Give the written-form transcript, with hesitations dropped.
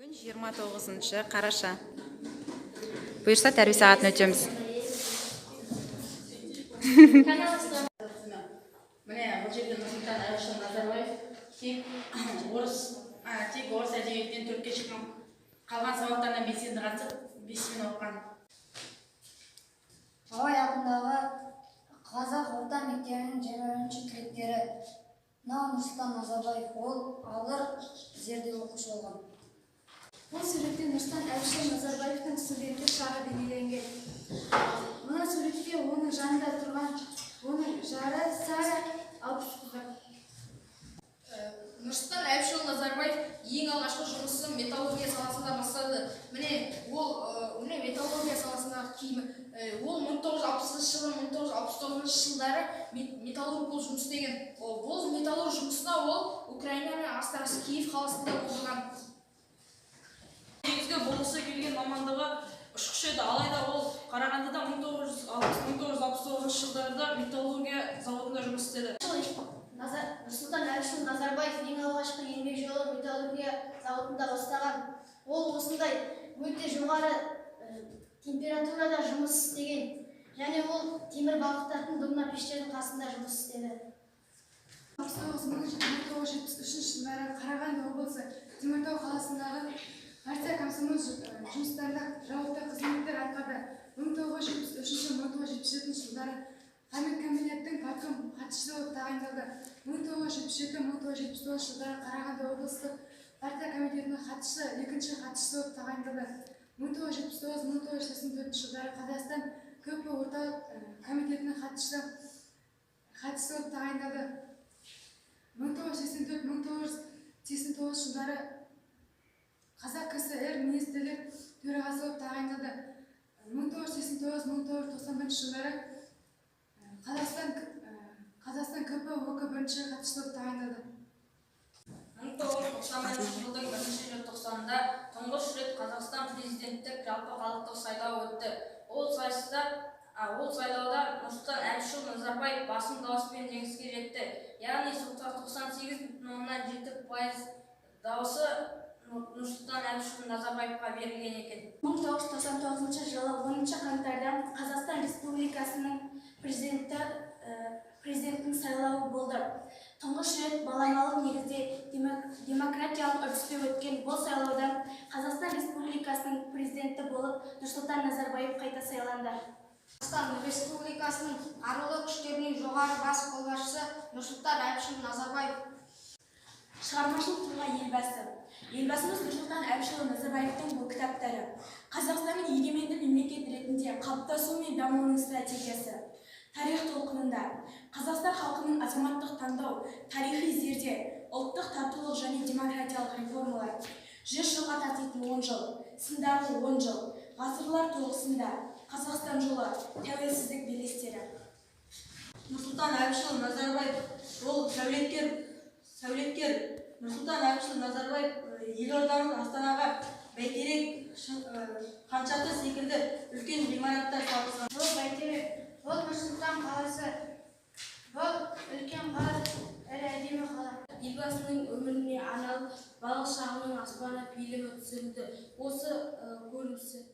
Бүгін 29 қараша. Бұйырса тәрбие сағатын өтеміз. Міне, бұл жерде Нұрсұлтан Әбішұлы Назарбаев тек орыс әдебиетінен төртке шыққан, қалған сабақтарына белсенді қатысып, 5 оқыған. Абай атындағы Қазақ орта мектебінің 20-ші түлектері Нұрсұлтан Назарбаев ол алғыр зерде оқушы болған. Бұл суретте Нұрсұлтан Әбішұлы Назарбаевтың студенттік шағы бейнеленген. Мына суретте оның жанында тұрған оның жары Сара Алпысқызы. Нұрсұлтан Әбішұлы Назарбаев ең алғашқы жұмысын металлургия саласында бастады. Ол металлургия саласындағы киімі. Ол 1960 жылы, 1969 жылдары металлург болып жұмыс істеген. Бұл металлург жұмысына ол Украинаның астанасы Киев қаласында оқыған. Негізгі болғысы келген мамандығы ұшқыш еді, алайда ол Қарағандыда 1969 жылдарда металлургия заводында жұмыс істеді. Нұрсұлтан Әбішұлы Назарбаев ең алғашқы еңбек жолын металлургия заводында бастаған. Ол осындай өте жоғары температурада жұмыс істеген, және ол темір балқытатын домна пештердің қасында жұмыс істеді. 1973 жылдары Қарағанды облысы Теміртау қаласындағы партия комсомол жұмыстарында жауапты қызметтер атқарды. 1973-1977 жылдары комитеттің партком хатшысы болып тағайындалды. 1977-1979 жылдары Қарағанды облыстық партия комитетінің хатшысы, екінші хатшысы болып тағайындалды. 1979-1984 жылдары Қазақстан КП орталық комитетінің хатшысы болып тағайындалды. 1984-1989 жылдары Қазақ КСР министрлік төрағасы болып тағайындалды. 1989-1991 жылдары Қазақстан КП ОК бірінші хатшысы болып тағайындалды. 1991 жылдың 1 желтоқсанында тұңғыш рет Қазақстан президенттік жалпы халықтық сайлауы өтті. Ол сайлауда Нұрсұлтан Әбішұлы Назарбаев басым дауыспен жеңіске жетті. Яғни 98,7% дауысы Нұрсұлтан Әбішұлы Назарбаевқа берілген екен. 1999 жылы 10 қаңтарда Қазақстан Республикасының президенттің сайлауы болды. Тұңғыш рет баламалы негізде демократиялық үрдіспен өткен бұл сайлауда Қазақстан Республикасының президенті болып Нұрсұлтан Назарбаев қайта сайланды. Қазақстан Республикасының қарулы күштерінің жоғары бас қолбасшысы Нұрсұлтан Әбішұлы Назарбаев. Шығармашылық тұлға елбасы. Елбасымыз Нұрсұлтан Әбішұлы Назарбаевтың бұл кітаптары Қазақстанның егеменді мемлекет ретінде қалыптасуы мен дамуының стратегиясы, тарих толқынында, Қазақстан халқының азаматтық таңдау, тарихи зерде, ұлттық татулық және демократиялық реформалар, 100 жылға татитын 10 жыл, сындарлы 10 жыл, ғасырлар тоғысында, Қазақстан жолы, тәуелсіздік белестері. Нұрсұлтан Әбішұлы Назарбаев ол сәулеткер. Нұрсұлтан Әбішұлы Назарбаев елорданың Астанаға бәйтерек ханшаты секілді үлкен ғимараттар салған. Бұл бәйтерек, бұл Нұрсұлтан қаласы, бұл үлкен қала, әрі әдемі қала. Елбасының өміріне арналып балық шағының аспаны фильмі түсірілді. Осы көрінісі